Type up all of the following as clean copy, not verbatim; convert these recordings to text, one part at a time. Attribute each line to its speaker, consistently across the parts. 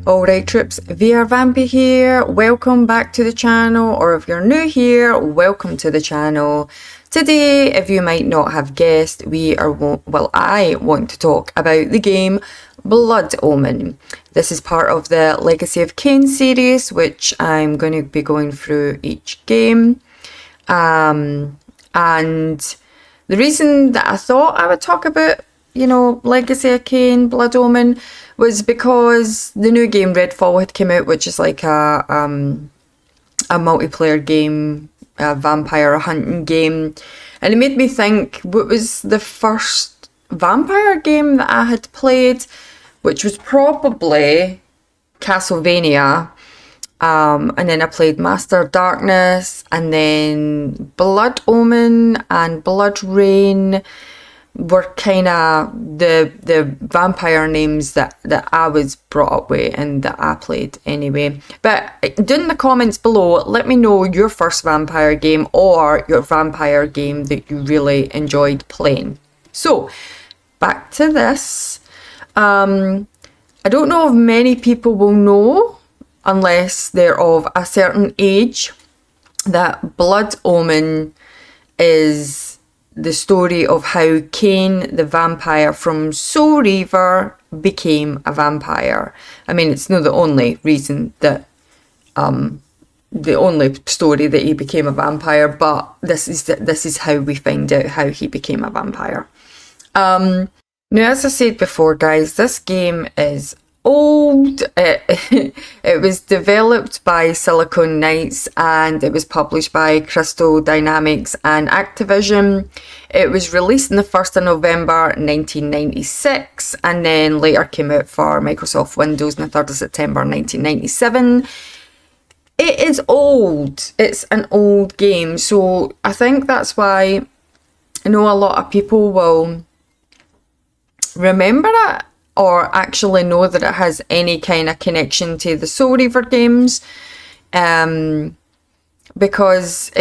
Speaker 1: Alright troops, VR Vampy here, welcome back to the channel, or if you're new here, welcome to the channel. Today, if you might not have guessed, I want to talk about the game Blood Omen. This is part of the Legacy of Kain series, which I'm going to be going through each game. And the reason that I thought I would talk about, Legacy of Kain, Blood Omen, was because the new game Redfall had come out, which is like a multiplayer game, a vampire hunting game, and it made me think, what was the first vampire game that I had played, which was probably Castlevania, and then I played Master of Darkness, and then Blood Omen and Blood Rain were kind of the vampire names that I was brought up with and that I played anyway. But down in the comments below, let me know your first vampire game or your vampire game that you really enjoyed playing. So, back to this. I don't know if many people will know, unless they're of a certain age, that Blood Omen is the story of how Kain, the vampire from Soul Reaver, became a vampire. I mean, it's not the only reason that, the only story that he became a vampire, but this is how we find out how he became a vampire. Now, as I said before, guys, this game is old. It was developed by Silicon Knights and it was published by Crystal Dynamics and Activision. It was released on the 1st of November 1996 and then later came out for Microsoft Windows on the 3rd of September 1997. It is old. It's an old game, so I think that's why I know a lot of people will remember it or actually know that it has any kind of connection to the Soul Reaver games, because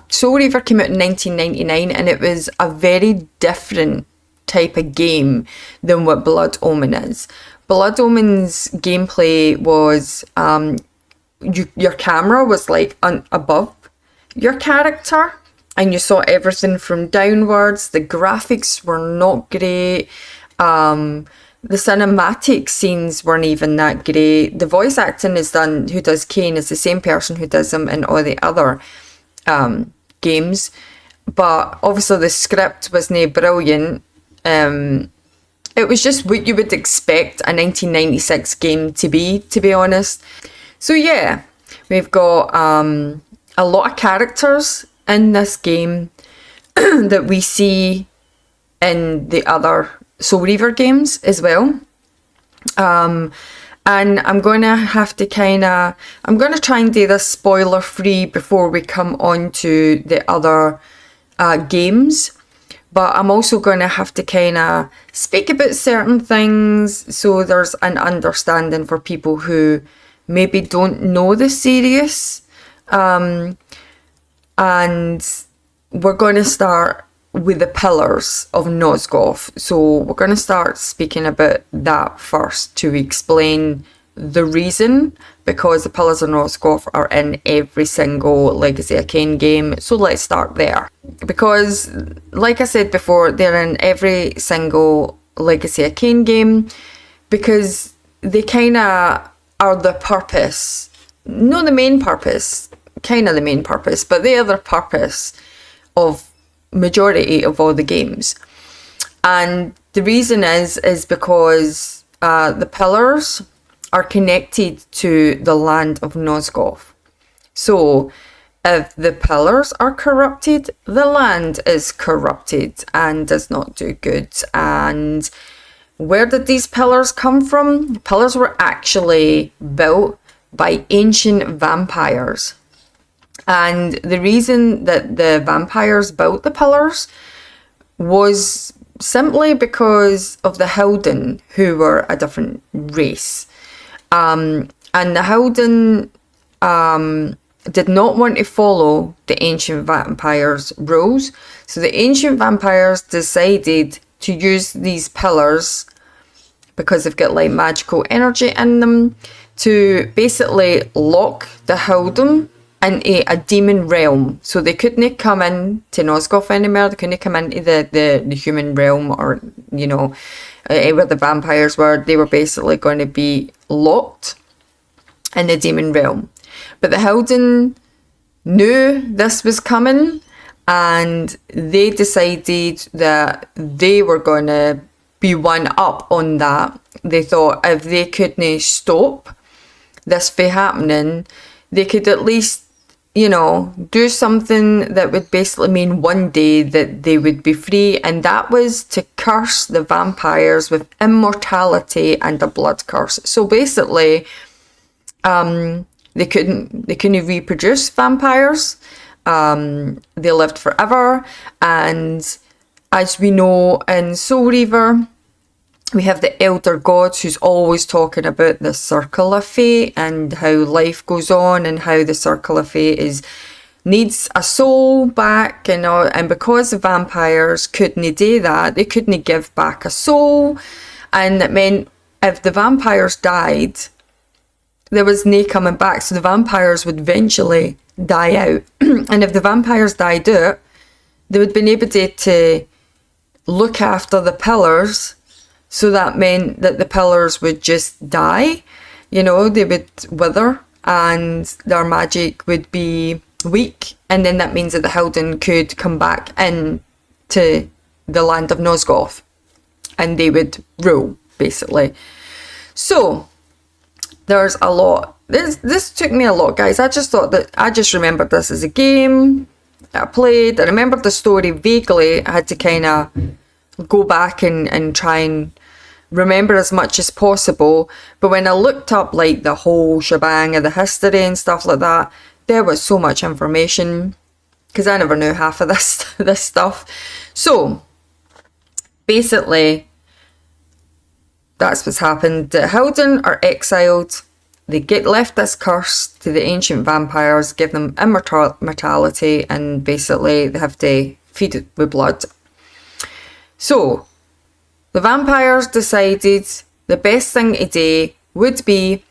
Speaker 1: Soul Reaver came out in 1999 and it was a very different type of game than what Blood Omen is. Blood Omen's gameplay was your camera was like above your character and you saw everything from downwards. The graphics were not great. The cinematic scenes weren't even that great. The voice acting is done, who does Kain is the same person who does them in all the other games, but obviously the script wasn't brilliant. It was just what you would expect a 1996 game to be honest. So yeah, we've got a lot of characters in this game that we see in the other Soul Reaver games as well. And I'm going to have to I'm going to try and do this spoiler free before we come on to the other games. But I'm also going to have to speak about certain things so there's an understanding for people who maybe don't know the series. And we're going to start with the pillars of Nosgoth. So we're going to start speaking about that first to explain the reason, because the pillars of Nosgoth are in every single Legacy of Kain game. So let's start there, because like I said before, they're in every single Legacy of Kain game because they are the purpose, not the main purpose, the main purpose, but they are the purpose of majority of all the games. And the reason is because the pillars are connected to the land of Nosgoth. So if the pillars are corrupted, the land is corrupted and does not do good. And where did these pillars come from? Pillars were actually built by ancient vampires. And the reason that the vampires built the pillars was simply because of the Hilden, who were a different race. And the Hilden did not want to follow the ancient vampires' rules. So the ancient vampires decided to use these pillars because they've got like magical energy in them, to basically lock the Haldun into a demon realm. So they couldn't come in to nosgoth anymore. They couldn't come into the human realm, or, you know, where the vampires were. They were basically going to be locked in the demon realm. But the Haldun knew this was coming, and they decided that they were going to be one up on that. They thought if they couldn't stop this from happening, they could at least, you know, do something that would basically mean one day that they would be free, and that was to curse the vampires with immortality and a blood curse. So basically, they couldn't reproduce vampires. They lived forever, and as we know in Soul Reaver, we have the elder gods who's always talking about the circle of fate and how life goes on, and how the circle of fate needs a soul back, and because the vampires couldn't do that, they couldn't give back a soul, and it meant if the vampires died, there was no coming back. So the vampires would eventually die out. And if the vampires died out, they would be able to look after the pillars. So that meant that the pillars would just die. You know, they would wither and their magic would be weak. And then that means that the Haldun could come back in to the land of Nosgoth, and they would rule, basically. So there's a lot. This took me a lot, guys. I just remembered this as a game that I played. I remembered the story vaguely. I had to kind of go back and try and remember as much as possible. But when I looked up like the whole shebang of the history and stuff like that, there was so much information, because I never knew half of this stuff. So basically, that's what's happened. The Haldun are exiled. They get left this curse to the ancient vampires, give them immortality, and basically they have to feed it with blood. So the vampires decided the best thing to do would be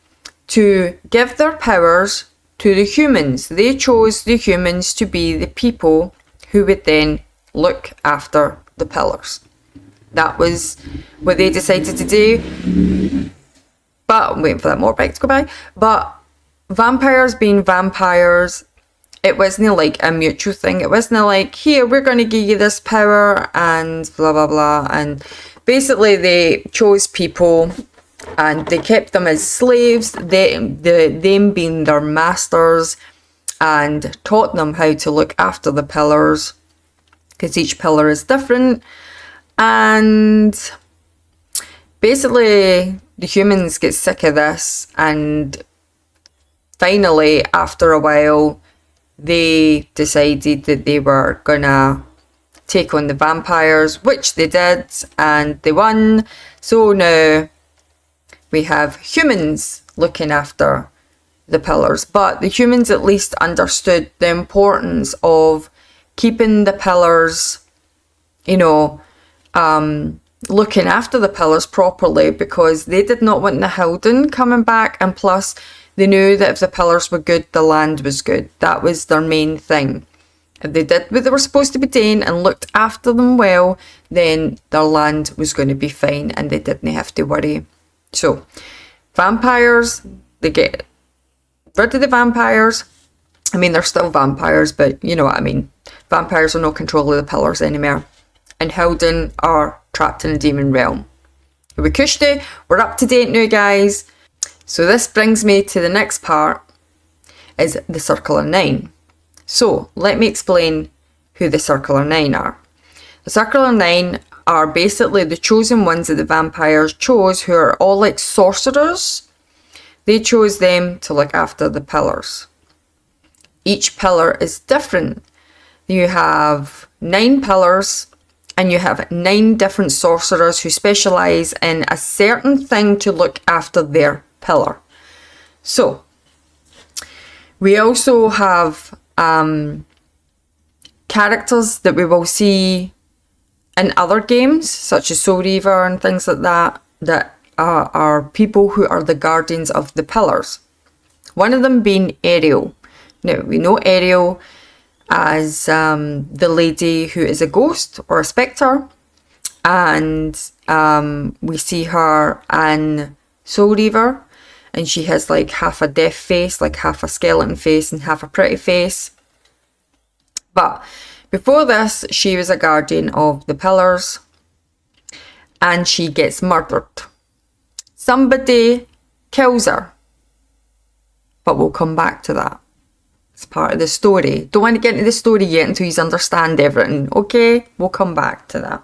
Speaker 1: to give their powers to the humans. They chose the humans to be the people who would then look after the pillars. That was what they decided to do. But I'm waiting for that motorbike to go by. But vampires being vampires, it wasn't like a mutual thing. It wasn't like, here, we're going to give you this power and blah, blah, blah. And basically they chose people and they kept them as slaves, them being their masters, and taught them how to look after the pillars, because each pillar is different. And basically the humans get sick of this, and finally after a while they decided that they were gonna take on the vampires, which they did, and they won. So now we have humans looking after the pillars, but the humans at least understood the importance of keeping the pillars, you know, looking after the pillars properly, because they did not want the Haldun coming back, and plus they knew that if the pillars were good, the land was good. That was their main thing. If they did what they were supposed to be doing and looked after them well, then their land was going to be fine and they didn't have to worry. So vampires, they get rid of the vampires. I mean, they're still vampires, but you know what I mean. Vampires are no control of the pillars anymore, and Haldun are trapped in a demon realm. We cushed it. We're up to date now, guys. So this brings me to the next part, is the Circular Nine. So let me explain who the Circular Nine are. The Circular Nine are basically the chosen ones that the vampires chose, who are all like sorcerers. They chose them to look after the pillars. Each pillar is different. You have 9 pillars, and you have 9 different sorcerers who specialise in a certain thing to look after their pillar. So we also have characters that we will see in other games, such as Soul Reaver and things like that, that are people who are the guardians of the pillars. One of them being Ariel. Now, we know Ariel as the lady who is a ghost or a spectre, and we see her in Soul Reaver, and she has like half a death face, like half a skeleton face and half a pretty face. But before this, she was a guardian of the pillars, and she gets murdered. Somebody kills her, but we'll come back to that. It's part of the story. Don't want to get into the story yet until you understand everything, okay? We'll come back to that.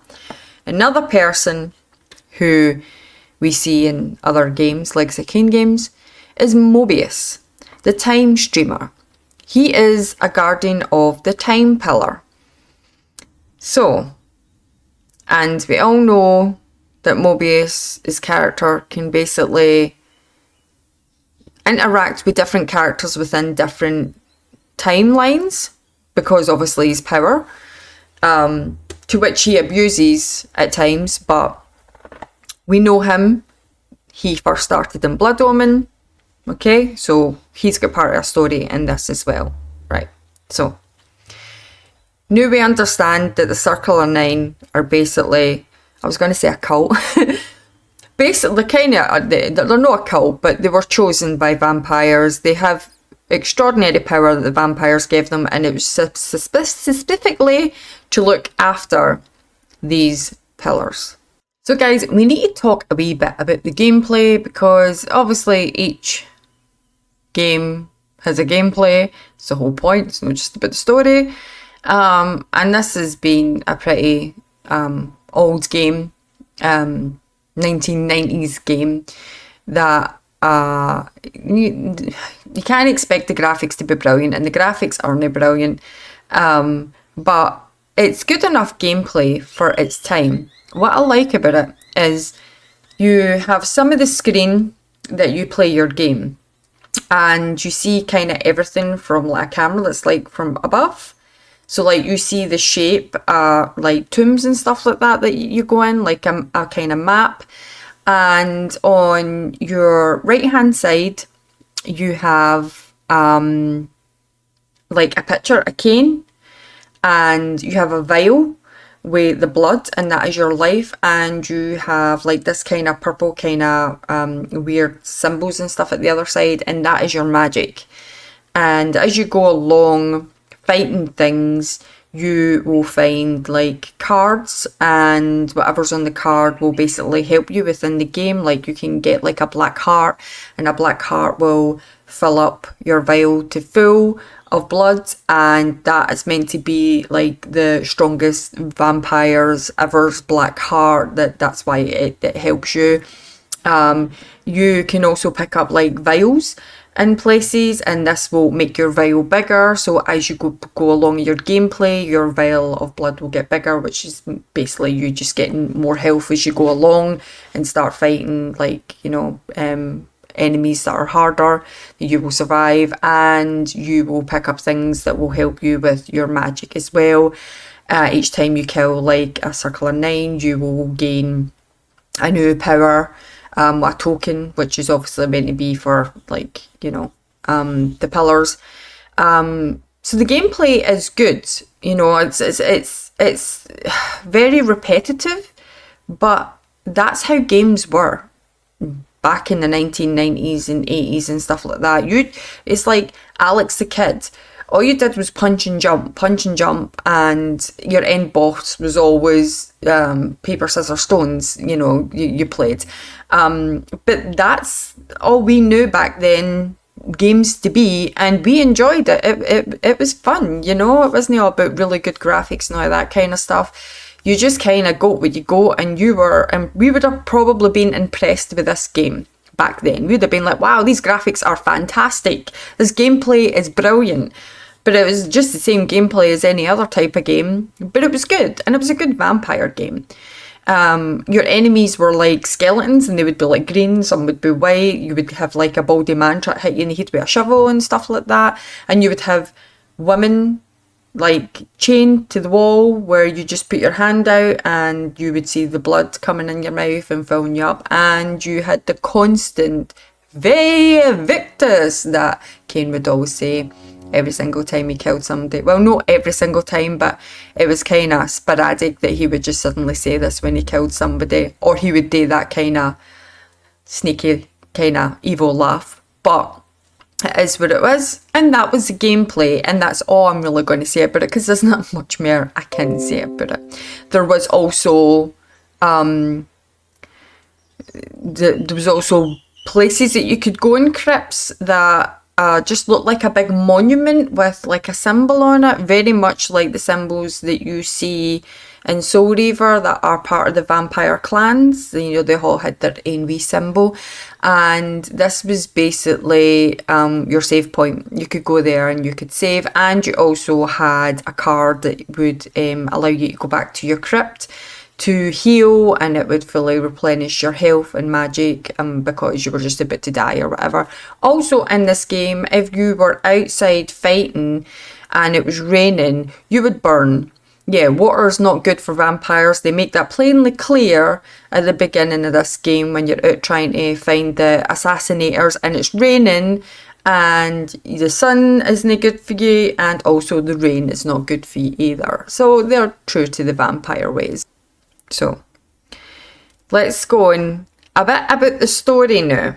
Speaker 1: Another person who we see in other games, like the Kain games, is Mobius, the time streamer. He is a guardian of the time pillar. So, and we all know that Mobius' character can basically interact with different characters within different timelines, because obviously his power, to which he abuses at times, but we know him. He first started in Blood Omen, okay, so he's got part of a story in this as well, right? So now we understand that the Circle of Nine are basically, I was going to say a cult, basically they're not a cult, but they were chosen by vampires. They have extraordinary power that the vampires gave them, and it was specifically to look after these pillars. So guys, we need to talk a wee bit about the gameplay, because obviously each game has a gameplay. It's the whole point. It's not just about the story. And this has been a pretty old game, 1990s game that you can't expect the graphics to be brilliant, and the graphics aren't brilliant, but it's good enough gameplay for its time. What I like about it is you have some of the screen that you play your game, and you see kind of everything from like a camera that's like from above. So like you see the shape, like tombs and stuff like that you go in, like a kind of map. And on your right hand side, you have like a picture, a Kain, and you have a vial with the blood, and that is your life. And you have like this kind of purple kind of weird symbols and stuff at the other side, and that is your magic. And as you go along fighting things, you will find like cards, and whatever's on the card will basically help you within the game. Like you can get like a black heart, and a black heart will fill up your vial to full of blood, and that is meant to be like the strongest vampires ever's black heart. That's why it helps you. You can also pick up like vials in places, and this will make your vial bigger. So as you go along your gameplay, your vial of blood will get bigger, which is basically you just getting more health as you go along and start fighting like, you know, enemies that are harder. You will survive, and you will pick up things that will help you with your magic as well. Each time you kill like a Circle of Nine, you will gain a new power, a token, which is obviously meant to be for like, you know, the pillars. So the gameplay is good. You know, it's very repetitive, but that's how games were back in the 1990s and 80s and stuff like that. It's like Alex the Kid. All you did was punch and jump, and your end boss was always paper, scissors, stones, you know, you played. But that's all we knew back then games to be, and we enjoyed it. It was fun, you know. It wasn't all about really good graphics and all that kind of stuff. You just kind of got what you got, and we would have probably been impressed with this game back then. We'd have been like, wow, these graphics are fantastic. This gameplay is brilliant. But it was just the same gameplay as any other type of game. But it was good, and it was a good vampire game. Your enemies were like skeletons, and they would be like green, some would be white. You would have like a baldy man try to hit you in the head with a shovel and stuff like that. And you would have women like chained to the wall where you just put your hand out and you would see the blood coming in your mouth and filling you up, and you had the constant Ve Victus that Kain would always say every single time he killed somebody. Well, not every single time, but it was kind of sporadic that he would just suddenly say this when he killed somebody, or he would do that kind of sneaky, kind of evil laugh. But it is what it was, and that was the gameplay, and that's all I'm really going to say about it, because there's not much more I can say about it. There was also places that you could go in crypts that just looked like a big monument with like a symbol on it, very much like the symbols that you see in Soul Reaver that are part of the vampire clans. You know, they all had their own wee symbol, and this was basically your save point. You could go there and you could save, and you also had a card that would allow you to go back to your crypt to heal, and it would fully replenish your health and magic because you were just about to die or whatever. Also in this game, if you were outside fighting and it was raining, you would burn. Yeah, water is not good for vampires. They make that plainly clear at the beginning of this game when you're out trying to find the assassinators and it's raining and the sun isn't good for you, and also the rain is not good for you either. So they're true to the vampire ways. So let's go on a bit about the story now.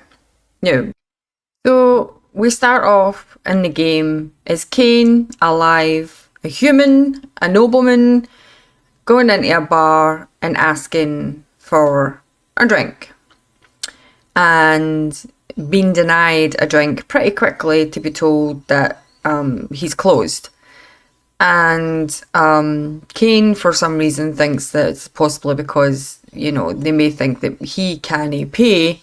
Speaker 1: So we start off in the game as Kain, alive, a human, a nobleman, going into a bar and asking for a drink, and being denied a drink pretty quickly to be told that he's closed. And Kain, for some reason, thinks that it's possibly because, you know, they may think that he can't pay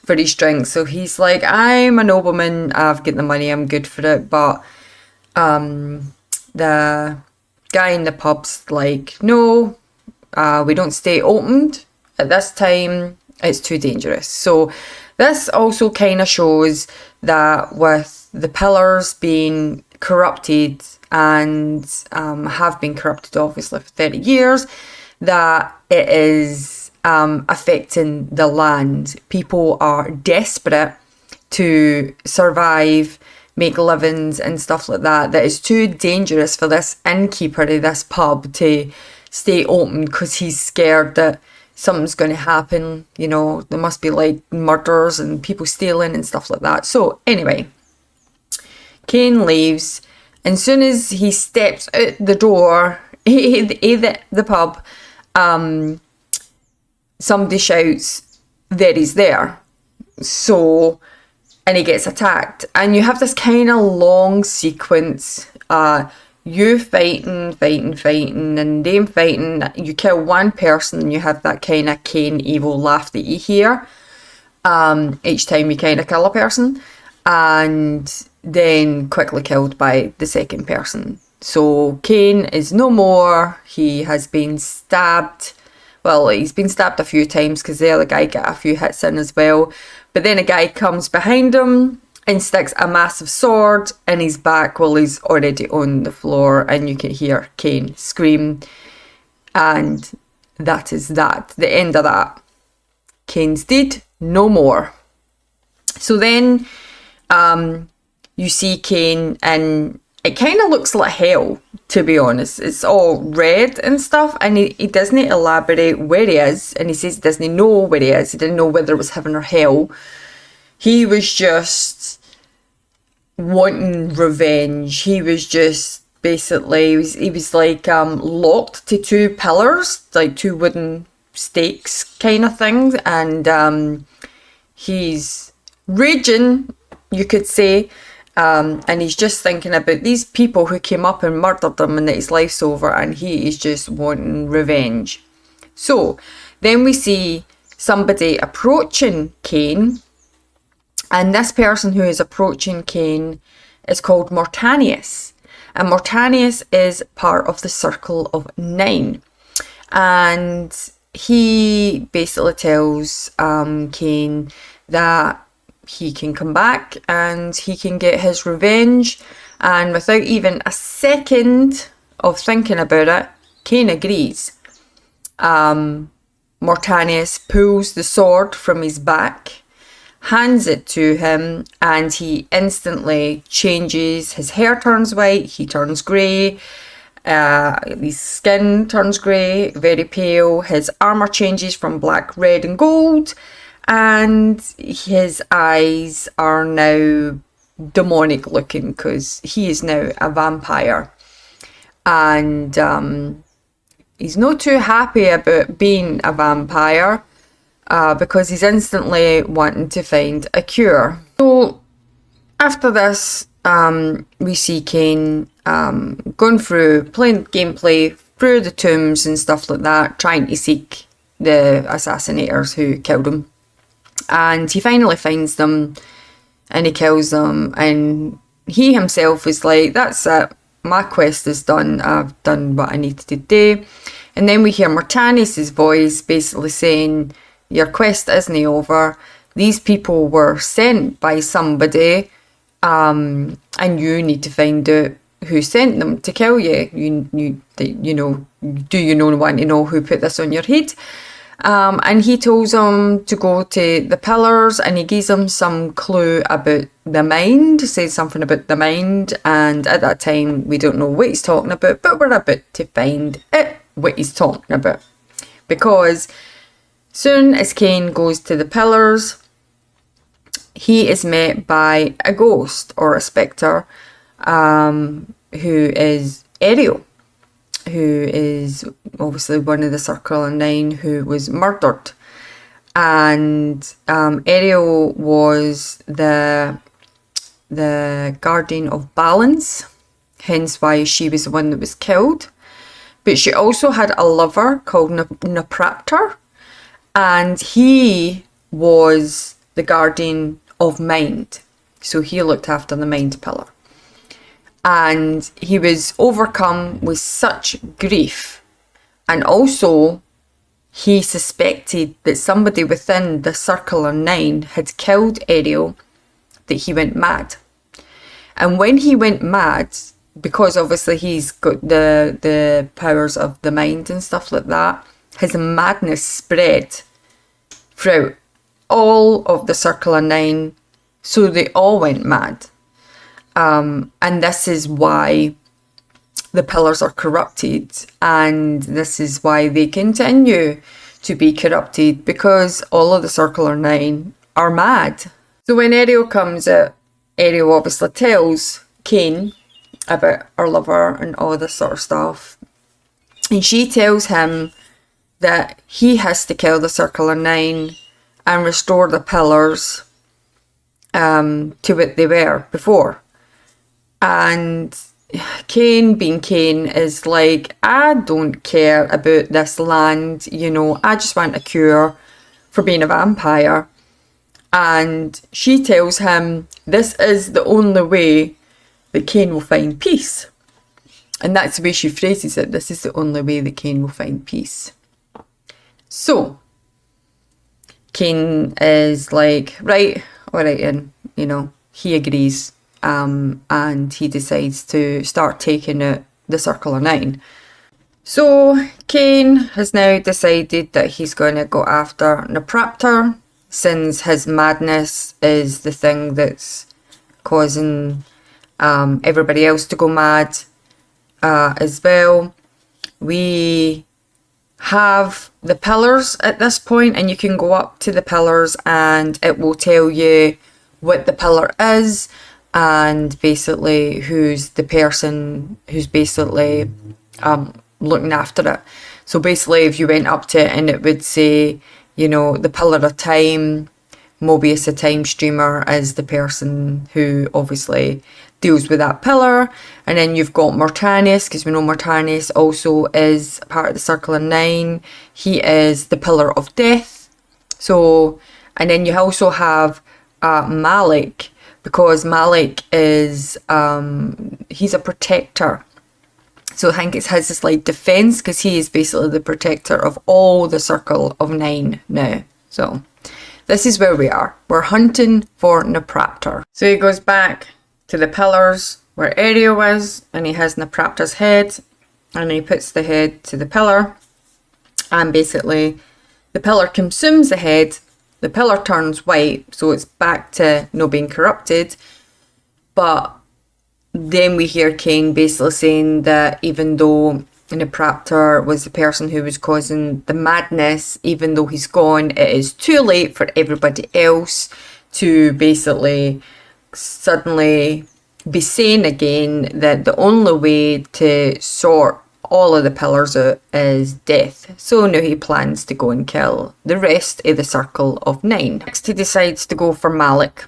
Speaker 1: for his drink. So he's like, I'm a nobleman, I've got the money, I'm good for it. But the guy in the pub's like, no, we don't stay opened at this time, it's too dangerous. So this also kind of shows that with the pillars being corrupted and have been corrupted obviously for 30 years, that it is affecting the land. People are desperate to survive, make livings and stuff like that, that is too dangerous for this innkeeper of this pub to stay open because he's scared that something's going to happen. You know, there must be like murders and people stealing and stuff like that. So anyway, Kain leaves. And soon as he steps out the door, the pub, somebody shouts, there he's there. So, and he gets attacked. And you have this kind of long sequence, you fighting, and them fighting. You kill one person and you have that kind of Kain evil laugh that you hear each time you kind of kill a person. And then quickly killed by the second person. So Kain is no more. He has been stabbed. Well, he's been stabbed a few times because the other guy got a few hits in as well. But then a guy comes behind him and sticks a massive sword in his back while he's already on the floor, and you can hear Kain scream. And that is that. The end of that. Kain's dead. No more. So then you see Kain, and it kind of looks like hell, to be honest. It's all red and stuff, and he doesn't elaborate where he is, and he says he doesn't know where he is. He didn't know whether it was heaven or hell. He was just wanting revenge. He was just basically, he was like locked to two pillars, like two wooden stakes kind of things, and he's raging, you could say. And he's just thinking about these people who came up and murdered him and that his life's over, and he is just wanting revenge. So then we see somebody approaching Kain, and this person who is approaching Kain is called Mortanius, and Mortanius is part of the Circle of Nine, and he basically tells Kain that he can come back and he can get his revenge, and without even a second of thinking about it, Kain agrees. Mortanius pulls the sword from his back, hands it to him, and he instantly changes. His hair turns white, he turns grey, his skin turns grey, very pale, his armour changes from black, red and gold, and his eyes are now demonic looking because he is now a vampire. And he's not too happy about being a vampire because he's instantly wanting to find a cure. So after this, we see Kain going through, playing gameplay through the tombs and stuff like that, trying to seek the assassinators who killed him. And he finally finds them and he kills them, and he himself is like, that's it, my quest is done, I've done what I needed to do. And then we hear Mortanius' voice basically saying, your quest isn't over, these people were sent by somebody, and you need to find out who sent them to kill you. Do you want to know who put this on your head? And he tells him to go to the pillars, and he gives him some clue about the mind, says something about the mind, and at that time we don't know what he's talking about, but we're about to find out what he's talking about. Because soon as Kain goes to the pillars, he is met by a ghost or a spectre, who is Ariel, who is obviously one of the Circle of Nine who was murdered. And Ariel was the guardian of balance, hence why she was the one that was killed. But she also had a lover called Napraptor, and he was the guardian of mind. So he looked after the mind pillar. And he was overcome with such grief. And also, he suspected that somebody within the Circle of Nine had killed Ariel, that he went mad. And when he went mad, because obviously he's got the powers of the mind and stuff like that, his madness spread throughout all of the Circle of Nine, so they all went mad. And this is why the pillars are corrupted, and this is why they continue to be corrupted, because all of the Circle of Nine are mad. So when Ariel comes out, Ariel obviously tells Kain about her lover and all this sort of stuff, and she tells him that he has to kill the Circle of Nine and restore the pillars to what they were before. And Kain, being Kain, is like, I don't care about this land, I just want a cure for being a vampire. And she tells him this is the only way that Kain will find peace. And that's the way she phrases it. This is the only way that Kain will find peace. So, Kain is like, right, alright, and, he agrees. And he decides to start taking out the Circle of Nine. So Kain has now decided that he's going to go after Napraptor, since his madness is the thing that's causing everybody else to go mad as well. We have the pillars at this point, and you can go up to the pillars and it will tell you what the pillar is, and basically who's the person who's basically looking after it. So basically if you went up to it and it would say, the Pillar of Time, Mobius, a time streamer, is the person who obviously deals with that pillar. And then you've got Mortanius, because we know Mortanius also is part of the Circle of Nine. He is the Pillar of Death. So, and then you also have Malik, because Malik is, he's a protector. So I think it's his like defense, because he is basically the protector of all the Circle of Nine now. So this is where we are. We're hunting for Napraptor. So he goes back to the pillars where Ariel is, and he has Napraptor's head, and he puts the head to the pillar, and basically the pillar consumes the head. The pillar turns white, so it's back to not being corrupted. But then we hear Kain basically saying that even though Nepraptor was the person who was causing the madness, even though he's gone, it is too late for everybody else to basically suddenly be saying again that the only way to sort all of the pillars out is death. So now he plans to go and kill the rest of the Circle of Nine. Next, he decides to go for Malik.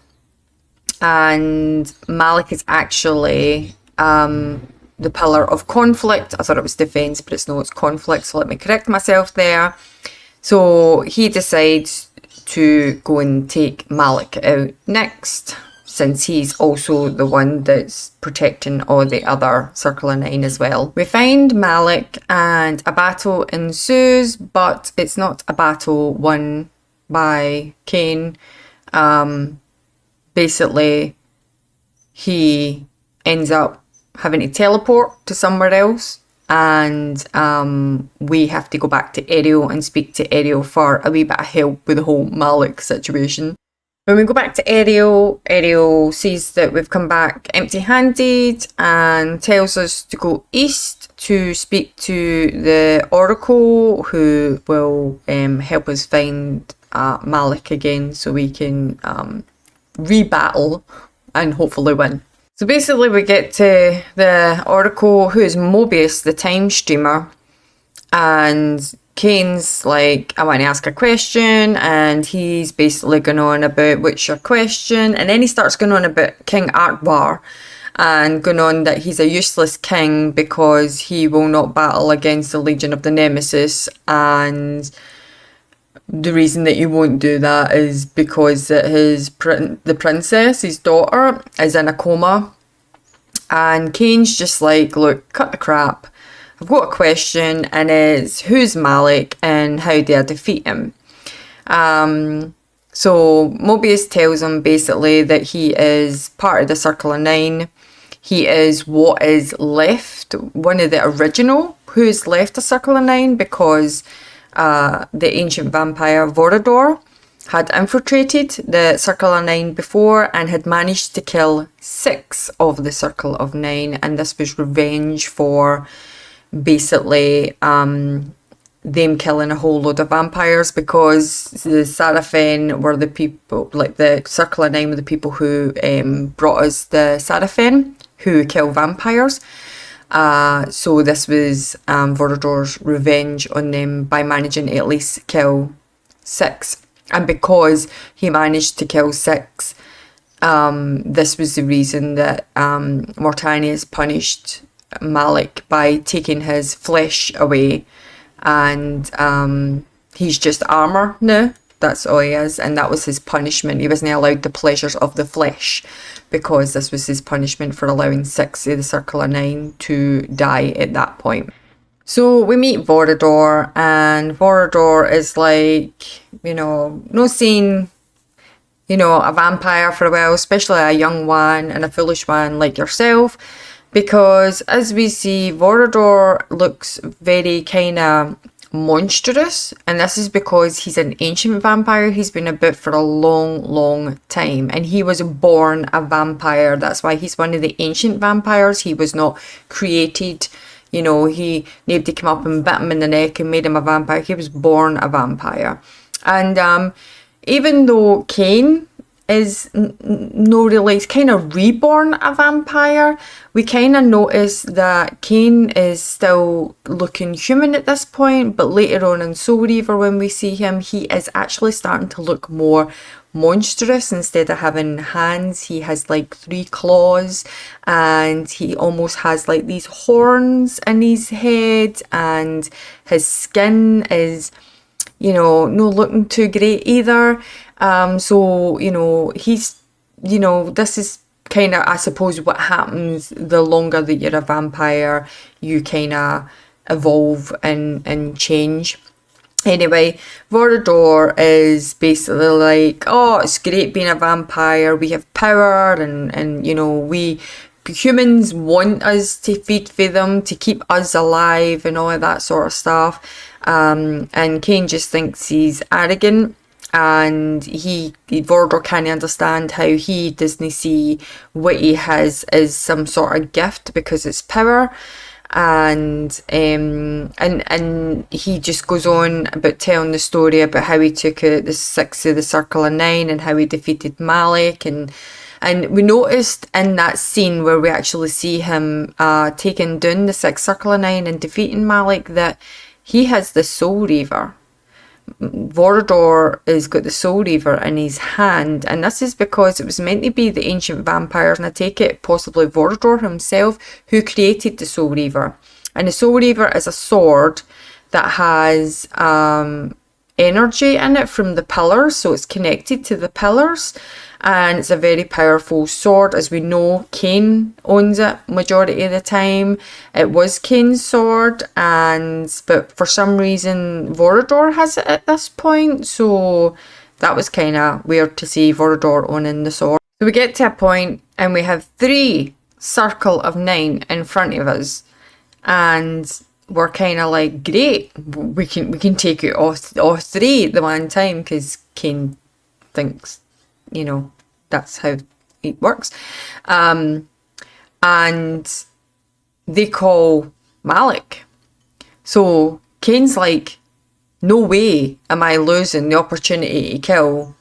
Speaker 1: And Malik is actually the pillar of conflict. I thought it was defense, but it's no, it's conflict. So let me correct myself there. So he decides to go and take Malik out next, since he's also the one that's protecting all the other Circle of Nine as well. We find Malik and a battle ensues, but it's not a battle won by Kain. Basically, he ends up having to teleport to somewhere else, and we have to go back to Ariel and speak to Ariel for a wee bit of help with the whole Malik situation. When we go back to Ariel, Ariel sees that we've come back empty-handed and tells us to go east to speak to the Oracle, who will help us find Malik again so we can rebattle and hopefully win. So basically we get to the Oracle, who is Mobius, the time streamer, and Kain's like, I want to ask a question, and he's basically going on about what's your question, and then he starts going on about King Akbar and going on that he's a useless king because he will not battle against the Legion of the Nemesis, and the reason that you won't do that is because that the princess, his daughter, is in a coma. And Kain's just like, look, cut the crap. I've got a question, and it's who's Malik and how do I defeat him? So Mobius tells him basically that he is part of the Circle of Nine. He is what is left, one of the original who's left the Circle of Nine, because the ancient vampire Vorador had infiltrated the Circle of Nine before and had managed to kill 6 of the Circle of Nine, and this was revenge for basically them killing a whole load of vampires, because the Seraphim were the people, like the Circle of Nine were the people who brought us the Seraphim, who kill vampires. So this was Vorador's revenge on them by managing to at least kill 6. And because he managed to kill 6, this was the reason that Mortanius punished Malik by taking his flesh away, and he's just armour now. That's all he is, and that was his punishment. He wasn't allowed the pleasures of the flesh, because this was his punishment for allowing 6 of the Circle of Nine to die at that point. So we meet Vorador, and Vorador is like, no seeing, a vampire for a while, especially a young one and a foolish one like yourself, because as we see, Vorador looks very kind of monstrous, and this is because he's an ancient vampire. He's been about for a long time, and he was born a vampire. That's why he's one of the ancient vampires. He was not created, nobody came up and bit him in the neck and made him a vampire. He was born a vampire. And even though Kain is no really kind of reborn a vampire, we kind of notice that Kain is still looking human at this point, but later on in Soul Reaver, when we see him, he is actually starting to look more monstrous. Instead of having hands, he has like 3 claws, and he almost has like these horns in his head, and his skin is, not looking too great either. So, he's, this is kind of, I suppose, what happens the longer that you're a vampire. You kind of evolve and change. Anyway, Vorador is basically like, oh, it's great being a vampire. We have power, and we humans want us to feed for them, to keep us alive and all of that sort of stuff. And Kain just thinks he's arrogant, and Vorador can't understand how he doesn't see what he has as some sort of gift because it's power. And he just goes on about telling the story about how he took out the 6 of the Circle of 9 and how he defeated Malik, and we noticed in that scene where we actually see him taking down the 6 Circle of 9 and defeating Malik that he has the Soul Reaver. Vorador has got the Soul Reaver in his hand, and this is because it was meant to be the ancient vampires, and I take it possibly Vorador himself who created the Soul Reaver. And the Soul Reaver is a sword that has energy in it from the pillars, so it's connected to the pillars, and it's a very powerful sword. As we know, Kain owns it majority of the time. It was Kain's sword, but for some reason Vorador has it at this point, so that was kind of weird to see Vorador owning the sword. So we get to a point and we have 3 Circle of 9 in front of us, and we're kind of like, great, we can take it all 3 at the one time, because Kain thinks, you know, that's how it works. And they call Malik. So Kain's like, no way am I losing the opportunity to kill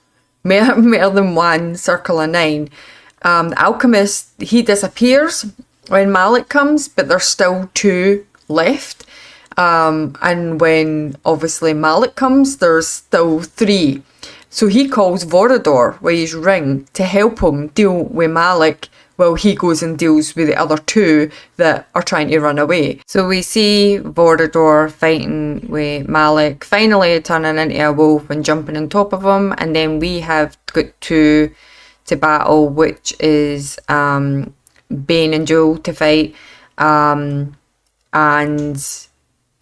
Speaker 1: more than 1 Circle of 9. The alchemist, he disappears when Malik comes, but there's still 2 left. And when obviously Malik comes, there's still 3. So he calls Vorador with his ring to help him deal with Malik while he goes and deals with the other 2 that are trying to run away. So we see Vorador fighting with Malik, finally turning into a wolf and jumping on top of him, and then we have got 2 to battle, which is Bane and Joel to fight, and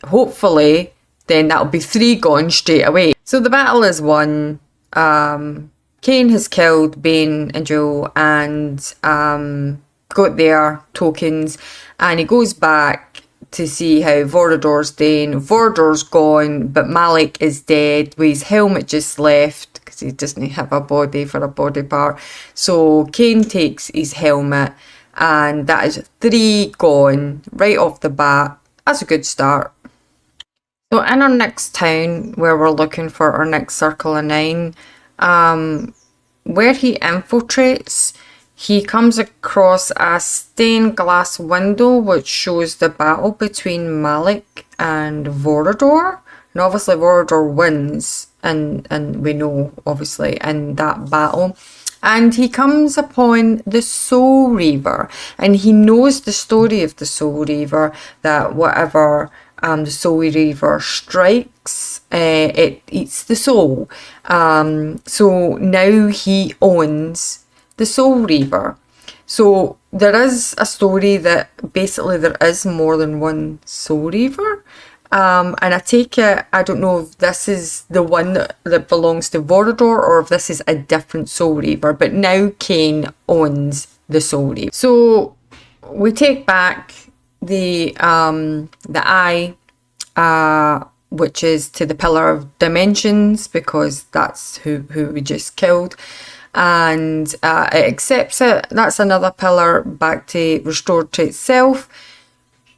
Speaker 1: hopefully then that'll be 3 gone straight away. So the battle is won. Kain has killed Bane and Joel and got their tokens, and he goes back to see how Vorador's doing. Vorador's gone, but Malik is dead with his helmet just left because he doesn't have a body for a body part. So Kain takes his helmet, and that is 3 gone right off the bat. That's a good start. So in our next town, where we're looking for our next Circle of 9, where he infiltrates, he comes across a stained glass window which shows the battle between Malik and Vorador. And obviously Vorador wins, and we know obviously in that battle. And he comes upon the Soul Reaver, and he knows the story of the Soul Reaver, that whatever the Soul Reaver strikes, it eats the soul. So now he owns the Soul Reaver. So there is a story that basically there is more than 1 Soul Reaver. And I take it, I don't know if this is the one that belongs to Vorador or if this is a different Soul Reaver, but now Kain owns the Soul Reaver. So we take back the eye, which is to the Pillar of Dimensions, because that's who we just killed, and it accepts it. That's another pillar back to restored to itself.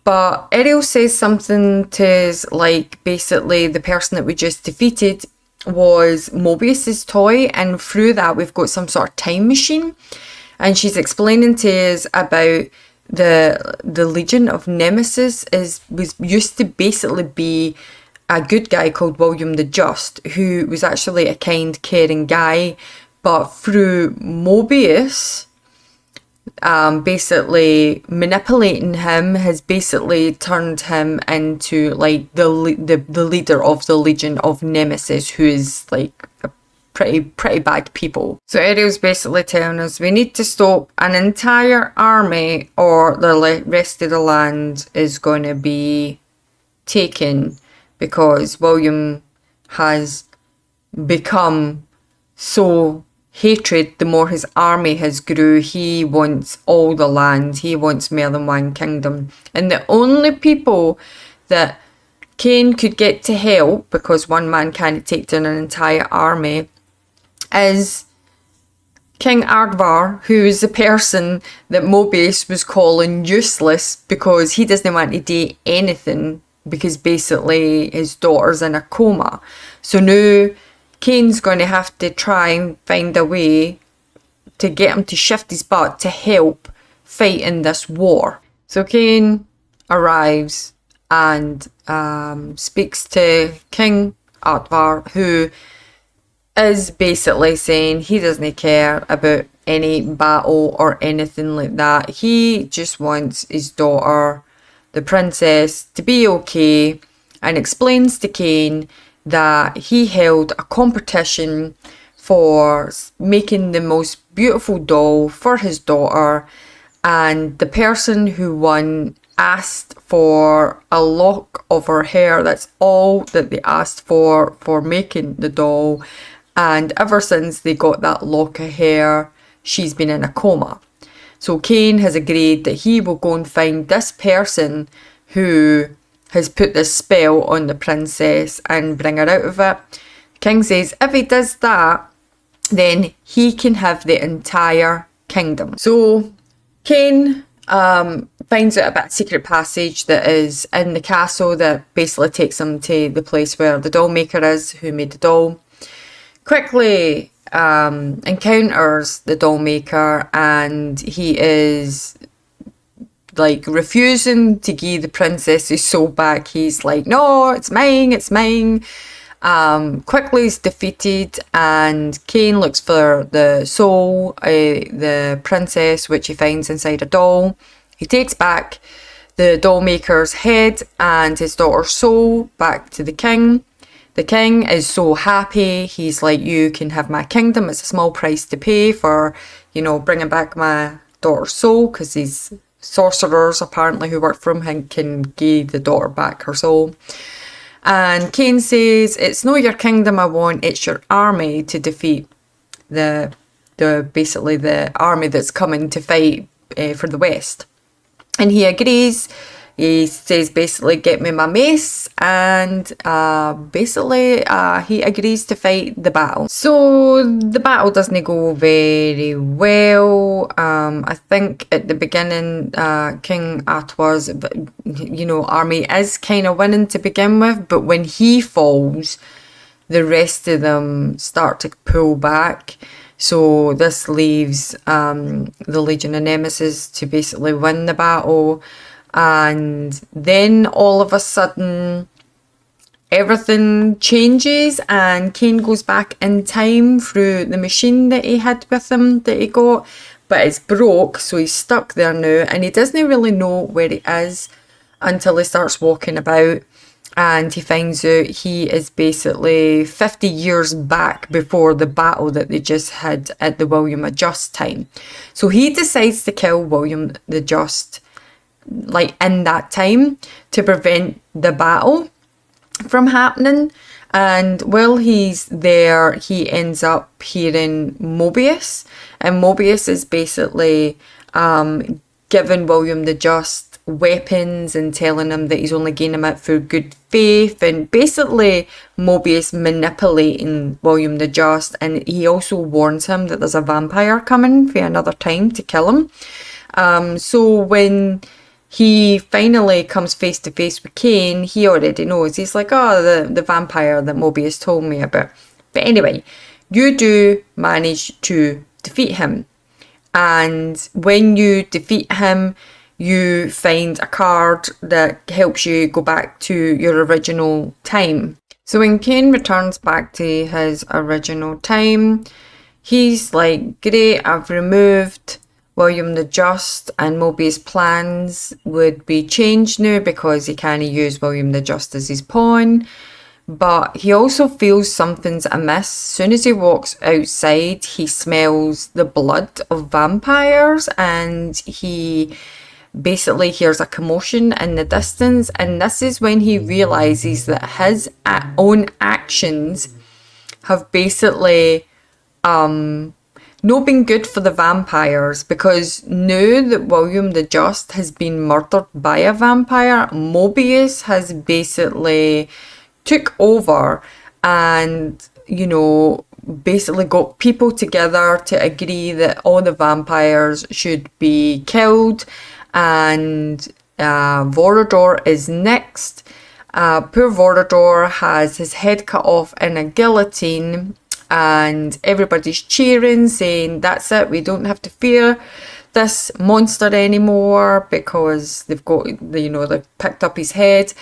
Speaker 1: But Ariel says something to us like, basically the person that we just defeated was Mobius's toy, and through that we've got some sort of time machine, and she's explaining to us about the Legion of Nemesis was used to basically be a good guy called William the Just, who was actually a kind, caring guy, but through Mobius basically manipulating him has basically turned him into like the leader of the Legion of Nemesis, who is like a pretty bad people. So Ariel's basically telling us we need to stop an entire army or the rest of the land is going to be taken, because William has become so hatred, the more his army has grew. He wants all the land. He wants more than one kingdom. And the only people that Kain could get to help, because one man can't take down an entire army, is King Ardvar, who is the person that Mobius was calling useless because he doesn't want to do anything because basically his daughter's in a coma. So now Kain's going to have to try and find a way to get him to shift his butt to help fight in this war. So Kain arrives and speaks to King Ardvar, who is basically saying he doesn't care about any battle or anything like that. He just wants his daughter, the princess, to be okay, and explains to Kain that he held a competition for making the most beautiful doll for his daughter, and the person who won asked for a lock of her hair. That's all that they asked for making the doll. And ever since they got that lock of hair, she's been in a coma. So Kain has agreed that he will go and find this person who has put this spell on the princess and bring her out of it. The king says if he does that, then he can have the entire kingdom. So Kain finds out about a secret passage that is in the castle that basically takes him to the place where the doll maker is, who made the doll. Quickly encounters the doll maker, and he is like refusing to give the princess's soul back. He's like, no, it's mine, it's mine. Quickly is defeated, and Kain looks for the soul, the princess, which he finds inside a doll. He takes back the doll maker's head and his daughter's soul back to the king. The king is so happy. He's like, you can have my kingdom. It's a small price to pay for, bringing back my daughter's soul, because these sorcerers apparently who work for him can give the daughter back her soul. And Kain says, it's not your kingdom I want, it's your army to defeat basically the army that's coming to fight for the West. And he agrees. He says, basically, get me my mace, and he agrees to fight the battle. So the battle doesn't go very well. I think at the beginning, King Ardvar's, army is kind of winning to begin with, but when he falls, the rest of them start to pull back. So this leaves the Legion of Nemesis to basically win the battle. And then all of a sudden, everything changes, and Kain goes back in time through the machine that he had with him that he got, but it's broke, so he's stuck there now, and he doesn't really know where he is until he starts walking about, and he finds out he is basically 50 years back before the battle that they just had at the William the Just time. So he decides to kill William the Just in that time to prevent the battle from happening. And while he's there, he ends up hearing Mobius, and Mobius is basically giving William the Just weapons and telling him that he's only getting them out for good faith, and basically Mobius manipulating William the Just. And he also warns him that there's a vampire coming for another time to kill him. So when he finally comes face to face with Kain, he already knows. He's like, oh, the vampire that Mobius told me about. But anyway, you do manage to defeat him. And when you defeat him, you find a card that helps you go back to your original time. So when Kain returns back to his original time, he's like, great, I've removed William the Just, and Mobius' plans would be changed now because he can't use William the Just as his pawn. But he also feels something's amiss. As soon as he walks outside, he smells the blood of vampires, and he basically hears a commotion in the distance. And this is when he realizes that his own actions have basically not been good for the vampires, because now that William the Just has been murdered by a vampire, Mobius has basically took over and, you know, basically got people together to agree that all the vampires should be killed, and Vorador is next. Poor Vorador has his head cut off in a guillotine, and everybody's cheering, saying that's it, we don't have to fear this monster anymore because they've got, you know, they've picked up his head.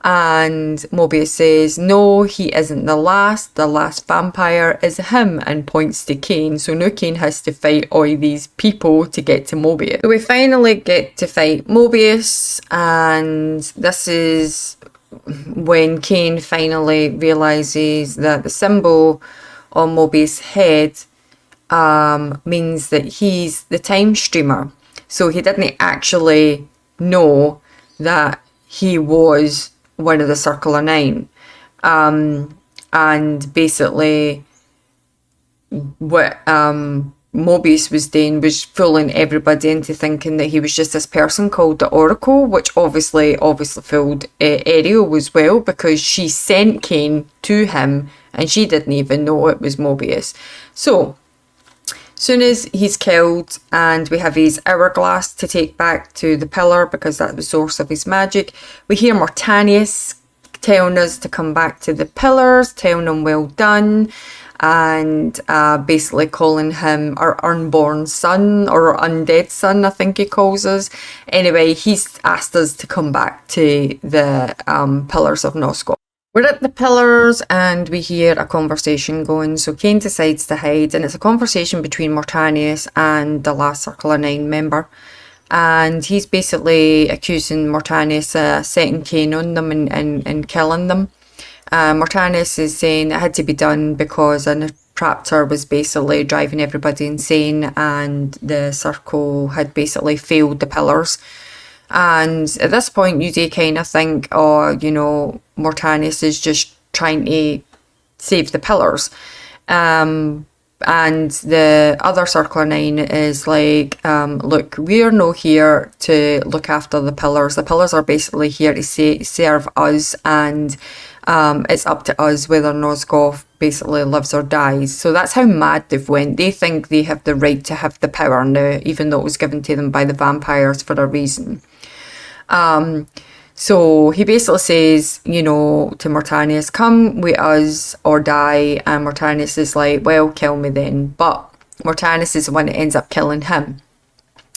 Speaker 1: And Mobius says, no, he isn't the last vampire is him, and points to Kain. So now Kain has to fight all these people to get to Mobius. So we finally get to fight Mobius, and this is when Kain finally realises that the symbol on Mobius' head means that he's the time streamer. So he didn't actually know that he was one of the Circle of Nine. And basically what Mobius was doing was fooling everybody into thinking that he was just this person called the Oracle, which obviously fooled Ariel as well, because she sent Kain to him and she didn't even know it was Mobius. So soon as he's killed and we have his hourglass to take back to the pillar because that's the source of his magic, we hear Mortanius telling us to come back to the pillars, telling him well done, and basically calling him our unborn son, or undead son, I think he calls us. Anyway, he's asked us to come back to the pillars of Nosgoth. We're at the pillars and we hear a conversation going. So Kain decides to hide, and it's a conversation between Mortanius and the last Circle of Nine member. And he's basically accusing Mortanius of setting Kain on them and killing them. Mortanius is saying it had to be done because a traptor was basically driving everybody insane, and the circle had basically failed the pillars. And at this point, you kind of think, oh, you know, Mortanius is just trying to save the pillars. And the other Circle of Nine is like, look, we're not here to look after the pillars. The pillars are basically here to serve us, and it's up to us whether Nosgoth basically lives or dies. So that's how mad they've went. They think they have the right to have the power now, even though it was given to them by the vampires for a reason. So he basically says, you know, to Mortanius, come with us or die. And Mortanius is like, well, kill me then. But Mortanius is the one that ends up killing him.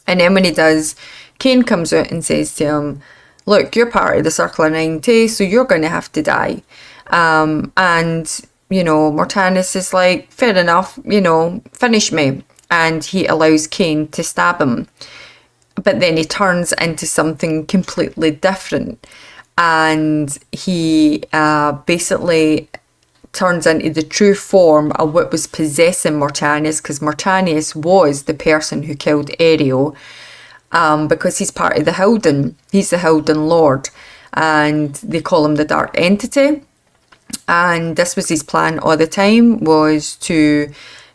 Speaker 1: And then when he does, Kain comes out and says to him, look, you're part of the Circle of Nine too, so you're going to have to die. And, you know, Mortanius is like, fair enough, you know, finish me. And he allows Kain to stab him. But then he turns into something completely different. And he basically turns into the true form of what was possessing Mortanius, because Mortanius was the person who killed Ariel, because he's part of the Hilden. He's the Hilden Lord, and they call him the Dark Entity. And this was his plan all the time, was to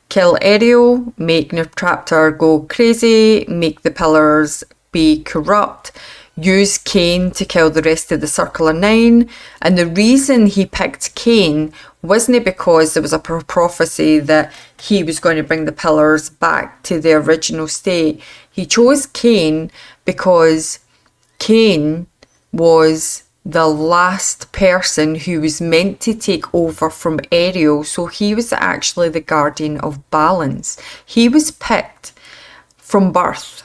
Speaker 1: kill Ariel, make Neutraptor go crazy, make the pillars be corrupt, use Kain to kill the rest of the Circle of Nine. And the reason he picked Kain wasn't because there was a prophecy that he was going to bring the pillars back to their original state. He chose Kain because Kain was the last person who was meant to take over from Ariel. So he was actually the guardian of balance. He was picked from birth.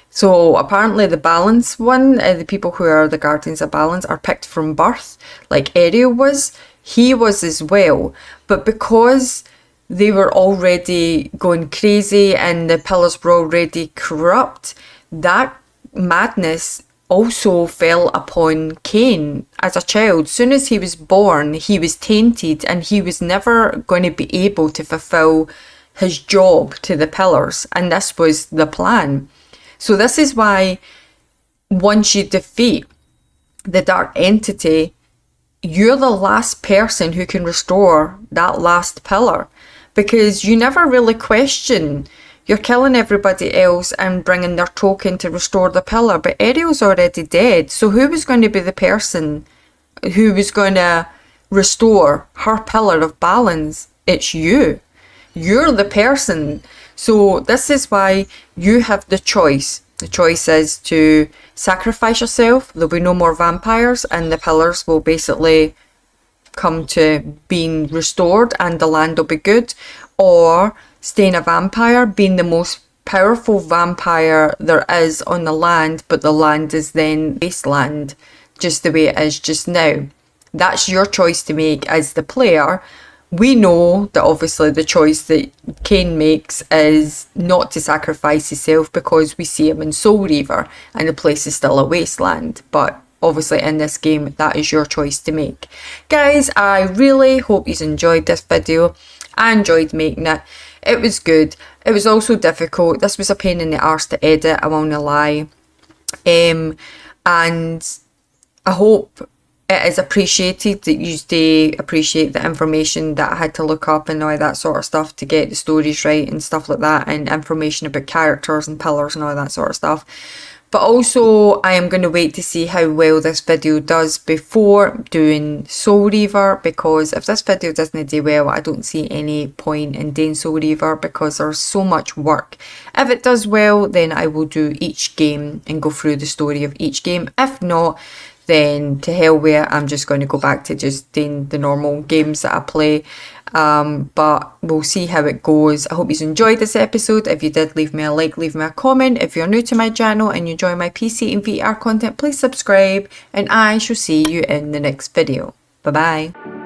Speaker 1: So apparently the balance one, the people who are the guardians of balance are picked from birth, like Ariel was. He was as well. But because they were already going crazy and the pillars were already corrupt, that madness also fell upon Kain as a child. Soon as he was born, he was tainted, and he was never going to be able to fulfill his job to the pillars. And this was the plan. So this is why once you defeat the Dark Entity, you're the last person who can restore that last pillar, because you never really question. You're killing everybody else and bringing their token to restore the pillar, but Ariel's already dead. So who was going to be the person who was going to restore her pillar of balance? It's you. You're the person. So this is why you have the choice. The choice is to sacrifice yourself. There'll be no more vampires and the pillars will basically come to being restored and the land will be good. Or staying a vampire, being the most powerful vampire there is on the land, but the land is then wasteland, just the way it is just now. That's your choice to make as the player. We know that obviously the choice that Kain makes is not to sacrifice himself because we see him in Soul Reaver and the place is still a wasteland. But obviously in this game, that is your choice to make. Guys, I really hope you enjoyed this video. I enjoyed making it. It was good. It was also difficult. This was a pain in the arse to edit, I won't lie. And I hope it is appreciated that you do appreciate the information that I had to look up and all that sort of stuff to get the stories right and stuff like that, and information about characters and pillars and all that sort of stuff. But also, I am going to wait to see how well this video does before doing Soul Reaver, because if this video doesn't do well, I don't see any point in doing Soul Reaver because there's so much work. If it does well, then I will do each game and go through the story of each game. If not, then to hell with it, I'm just going to go back to just doing the normal games that I play. But we'll see how it goes. I hope you enjoyed this episode. If you did, leave me a like, leave me a comment. If you're new to my channel and you enjoy my PC and VR content, please subscribe, and I shall see you in the next video. Bye bye.